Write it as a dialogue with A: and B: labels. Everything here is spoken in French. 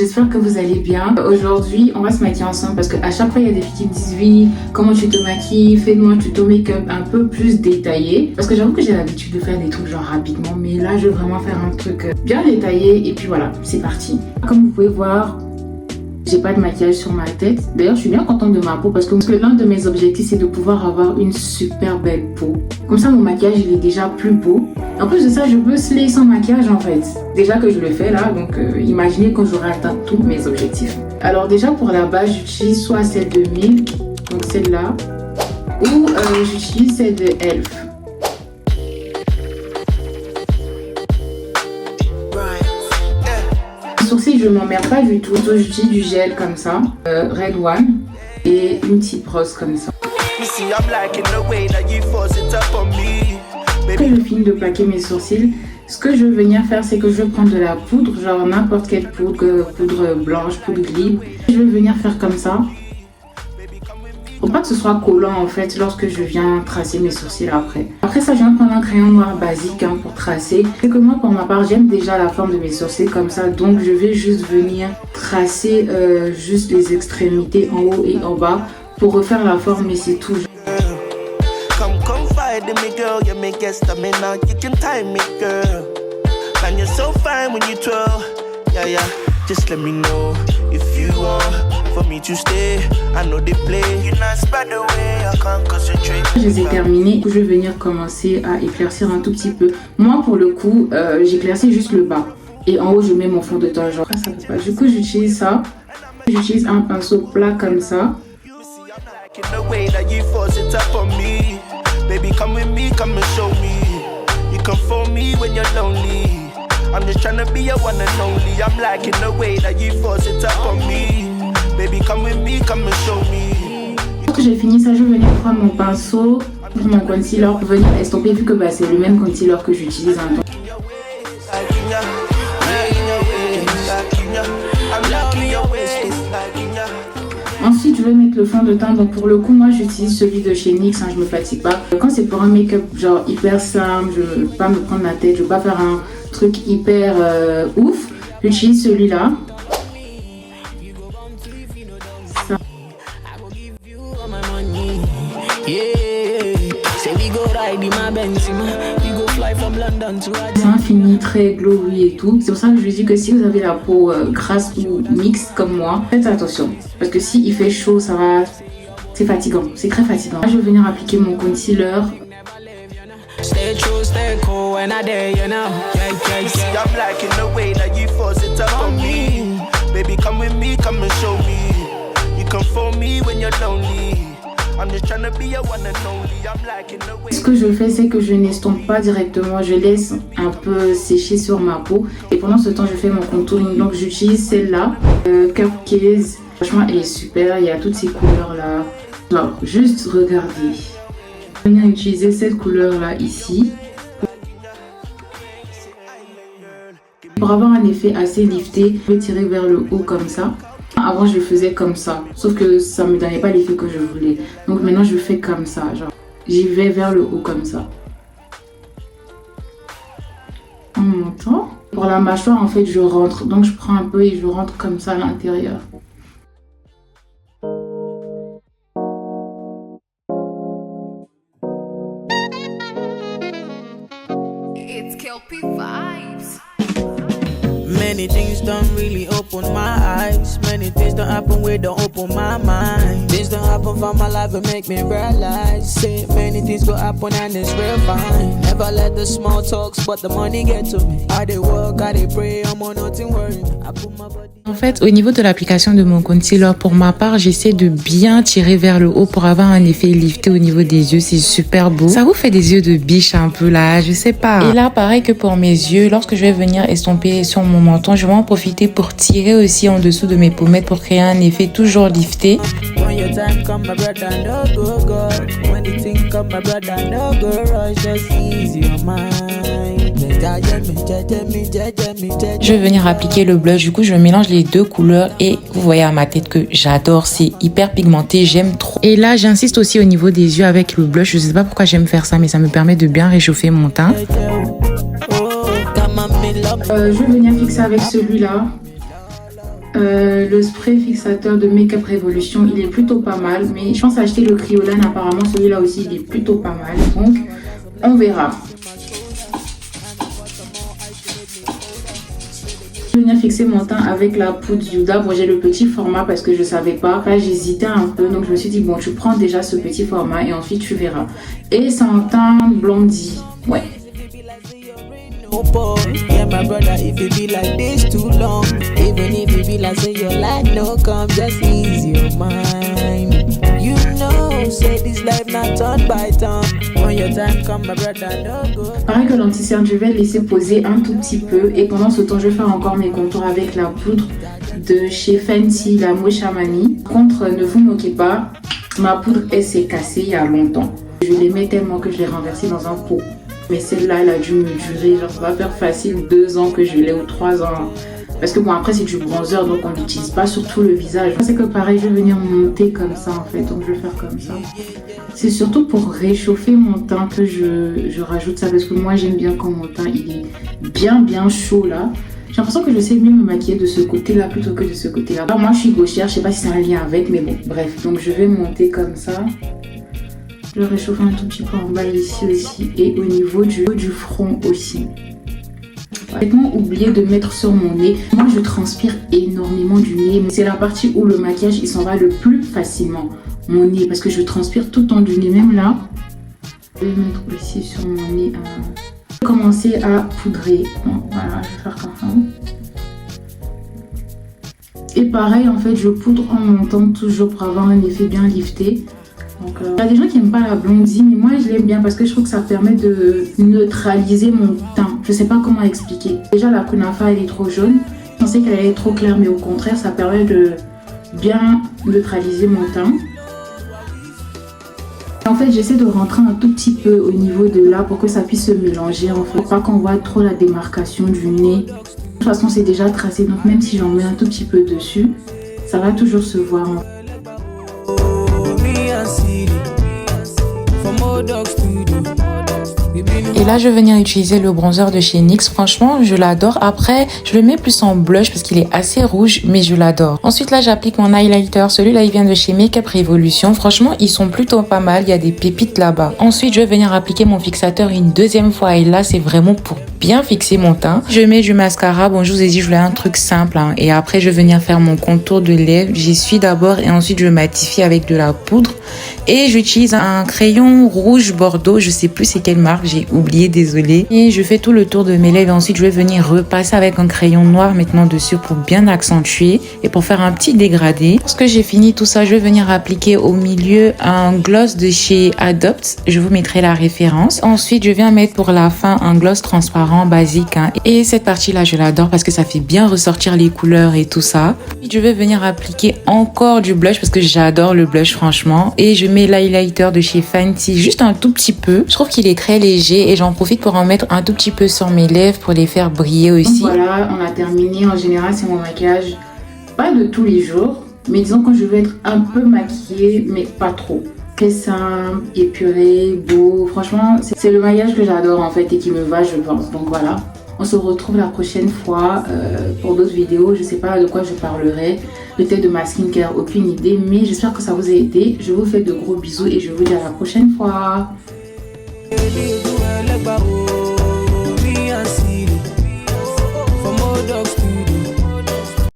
A: J'espère que vous allez bien. Aujourd'hui, on va se maquiller ensemble parce qu'à chaque fois, il y a des filles qui me disent oui, comment tu te maquilles, fais-moi un tuto make-up un peu plus détaillé. Parce que j'avoue que j'ai l'habitude de faire des trucs genre rapidement, mais là, je veux vraiment faire un truc bien détaillé. Et puis voilà, c'est parti. Comme vous pouvez voir, j'ai pas de maquillage sur ma tête. D'ailleurs, je suis bien contente de ma peau parce que l'un de mes objectifs, c'est de pouvoir avoir une super belle peau. Comme ça, mon maquillage, il est déjà plus beau. En plus de ça, je peux slay sans maquillage en fait. Déjà que je le fais là, donc imaginez quand j'aurai atteint tous mes objectifs. Alors déjà, pour la base, j'utilise soit celle de Milk, donc celle-là, ou j'utilise celle de Elf. Sourcils, je m'en mets pas du tout, donc j'utilise du gel comme ça, Red One, et une petite brosse comme ça. Après je finis de plaquer mes sourcils, ce que je vais venir faire, c'est que je vais prendre de la poudre, genre n'importe quelle poudre, poudre blanche, poudre glib. Je vais venir faire comme ça. Pour pas que ce soit collant en fait lorsque je viens tracer mes sourcils après. Après ça, je viens prendre un crayon noir basique pour tracer. C'est que moi, pour ma part, j'aime déjà la forme de mes sourcils comme ça. Donc je vais juste venir tracer juste les extrémités en haut et en bas pour refaire la forme, mais c'est tout. Je les ai terminés. Je vais venir commencer à éclaircir un tout petit peu. Moi, pour le coup, j'éclaircis juste le bas. Et en haut, je mets mon fond de teint. Genre, ça peut pas. Du coup, j'utilise ça. J'utilise un pinceau plat comme ça. I'm just trying to be your one and only. I'm liking the way that you force it up on me. Baby, come with me, come and show me. Quand j'ai fini ça, je vais venir prendre mon pinceau pour mon concealer pour venir estomper, vu que c'est le même concealer que j'utilise un temps. Ensuite, je vais mettre le fond de teint. Donc pour le coup, moi j'utilise celui de chez NYX, je me fatigue pas. Quand c'est pour un make-up genre hyper simple, je veux pas me prendre la tête, je veux pas faire un truc hyper ouf, j'utilise celui-là. C'est un fini très glowy et tout. C'est pour ça que je vous dis que si vous avez la peau grasse ou mixte comme moi, faites attention. Parce que si il fait chaud, ça va... C'est fatigant, c'est très fatigant. Là, je vais venir appliquer mon concealer. Stay true, stay cool when I dare you now. I'm liking the way that you force it up on me. Baby, come with me, come and show me. You come for me when you're lonely. I'm just trying to be your one and only. I'm liking the way. Ce que je fais, c'est que je n'estompe pas directement. Je laisse un peu sécher sur ma peau. Et pendant ce temps, je fais mon contouring. Donc, j'utilise celle-là, Cupcase. Franchement, elle est super. Il y a toutes ces couleurs-là. Alors, juste regardez. Je vais venir utiliser cette couleur là ici pour avoir un effet assez lifté. Je vais tirer vers le haut comme ça. Avant je le faisais comme ça, sauf que ça me donnait pas l'effet que je voulais. Donc maintenant je le fais comme ça, genre j'y vais vers le haut comme ça en montant. Pour la mâchoire en fait je rentre, donc je prends un peu et je rentre comme ça à l'intérieur.
B: Many things don't really open my eyes. Many things don't happen where don't open my mind. Things don't happen for my life and make me realize. Say many things go happen and it's real fine. Never let the small talks but the money get to me. I dey work, I dey pray, I'm on nothing worrying. I put my body.
C: En fait, au niveau de l'application de mon concealer, pour ma part, j'essaie de bien tirer vers le haut pour avoir un effet lifté au niveau des yeux. C'est super beau. Ça vous fait des yeux de biche un peu là, je sais pas. Et là, pareil que pour mes yeux, lorsque je vais venir estomper sur mon menton, je vais en profiter pour tirer aussi en dessous de mes pommettes pour créer un effet toujours lifté. Je vais venir appliquer le blush. Du coup, je mélange les deux couleurs et vous voyez à ma tête que j'adore. C'est hyper pigmenté, j'aime trop. Et là, j'insiste aussi au niveau des yeux avec le blush. Je sais pas pourquoi j'aime faire ça, mais ça me permet de bien réchauffer mon teint.
A: Je vais venir fixer avec celui-là. Le spray fixateur de Make-up Revolution, il est plutôt pas mal. Mais je pense acheter le Kryolan, apparemment celui-là aussi il est plutôt pas mal. Donc on verra. Je vais venir fixer mon teint avec la poudre Yuda. Bon, j'ai le petit format parce que je savais pas. Là, j'hésitais un peu. Donc, je me suis dit, bon, tu prends déjà ce petit format et ensuite tu verras. Et c'est un teint blondi. Ouais.
B: Yeah, my brother, if it be like this too long, even if it be like say your life no come, just ease your mind. You know, say this life not turn by turn. When your time come, my brother, no go.
A: Pareil que l'anti-cerne, je vais laisser poser un tout petit peu. Et pendant ce temps, je vais faire encore mes contours avec la poudre de chez Fenty, la Mocha Mani. Par contre, ne vous moquez pas, ma poudre, elle s'est cassée il y a longtemps. Je l'aimais tellement que je l'ai renversée dans un pot. Mais celle-là, elle a dû me durer, genre ça va faire facile 2 ans que je l'ai ou 3 ans. Parce que bon, après c'est du bronzer, donc on l'utilise pas sur tout le visage. C'est que pareil, je vais venir monter comme ça en fait, donc je vais faire comme ça. C'est surtout pour réchauffer mon teint que je rajoute ça, parce que moi j'aime bien quand mon teint il est bien chaud là. J'ai l'impression que je sais mieux me maquiller de ce côté-là plutôt que de ce côté-là. Alors moi je suis gauchère, je sais pas si c'est un lien avec, mais bon, bref. Donc je vais monter comme ça. Je le réchauffe un tout petit peu en bas ici aussi et au niveau du front aussi. J'ai complètement oublié de mettre sur mon nez. Moi je transpire énormément du nez, mais c'est la partie où le maquillage il s'en va le plus facilement. Mon nez, parce que je transpire tout le temps du nez, même là. Je vais mettre aussi sur mon nez. Je vais commencer à poudrer. Bon, voilà, je vais faire comme ça. Et pareil en fait, je poudre en montant toujours pour avoir un effet bien lifté. Donc, il y a des gens qui n'aiment pas la blondie, mais moi je l'aime bien parce que je trouve que ça permet de neutraliser mon teint. Je sais pas comment expliquer. Déjà la Kunafa elle est trop jaune. Je pensais qu'elle est trop claire, mais au contraire ça permet de bien neutraliser mon teint. En fait j'essaie de rentrer un tout petit peu au niveau de là pour que ça puisse se mélanger en fait. Pour pas qu'on voit trop la démarcation du nez. De toute façon c'est déjà tracé, donc même si j'en mets un tout petit peu dessus, ça va toujours se voir.
C: Et là, je vais venir utiliser le bronzer de chez NYX. Franchement, je l'adore. Après, je le mets plus en blush parce qu'il est assez rouge, mais je l'adore. Ensuite, là, j'applique mon highlighter. Celui-là, il vient de chez Make-up Revolution. Franchement, ils sont plutôt pas mal. Il y a des pépites là-bas. Ensuite, je vais venir appliquer mon fixateur une deuxième fois. Et là, c'est vraiment pour bien fixer mon teint. Je mets du mascara. Bon, je vous ai dit, je voulais un truc simple. Hein. Et après, je vais venir faire mon contour de lèvres. J'y suis d'abord et ensuite, je matifie avec de la poudre. Et j'utilise un crayon rouge bordeaux. Je sais plus c'est quelle marque. J'ai oublié, désolée. Et je fais tout le tour de mes lèvres. Et ensuite, je vais venir repasser avec un crayon noir maintenant dessus pour bien accentuer et pour faire un petit dégradé. Lorsque j'ai fini tout ça, je vais venir appliquer au milieu un gloss de chez Adopt. Je vous mettrai la référence. Ensuite, je viens mettre pour la fin un gloss transparent basique. Hein. Et cette partie-là, je l'adore parce que ça fait bien ressortir les couleurs et tout ça. Ensuite, je vais venir appliquer encore du blush parce que j'adore le blush franchement. Et je mets l'highlighter de chez Fenty juste un tout petit peu. Je trouve qu'il est très léger et j'en profite pour en mettre un tout petit peu sur mes lèvres pour les faire briller aussi.
A: Donc voilà, on a terminé. En général, c'est mon maquillage, pas de tous les jours, mais disons que je veux être un peu maquillée, mais pas trop. Très simple, épuré, beau. Franchement, c'est le maquillage que j'adore en fait et qui me va, je pense. Donc voilà. On se retrouve la prochaine fois pour d'autres vidéos. Je sais pas de quoi je parlerai. Peut-être de ma skincare, aucune idée. Mais j'espère que ça vous a aidé. Je vous fais de gros bisous et je vous dis à la prochaine fois.
B: For more dogs to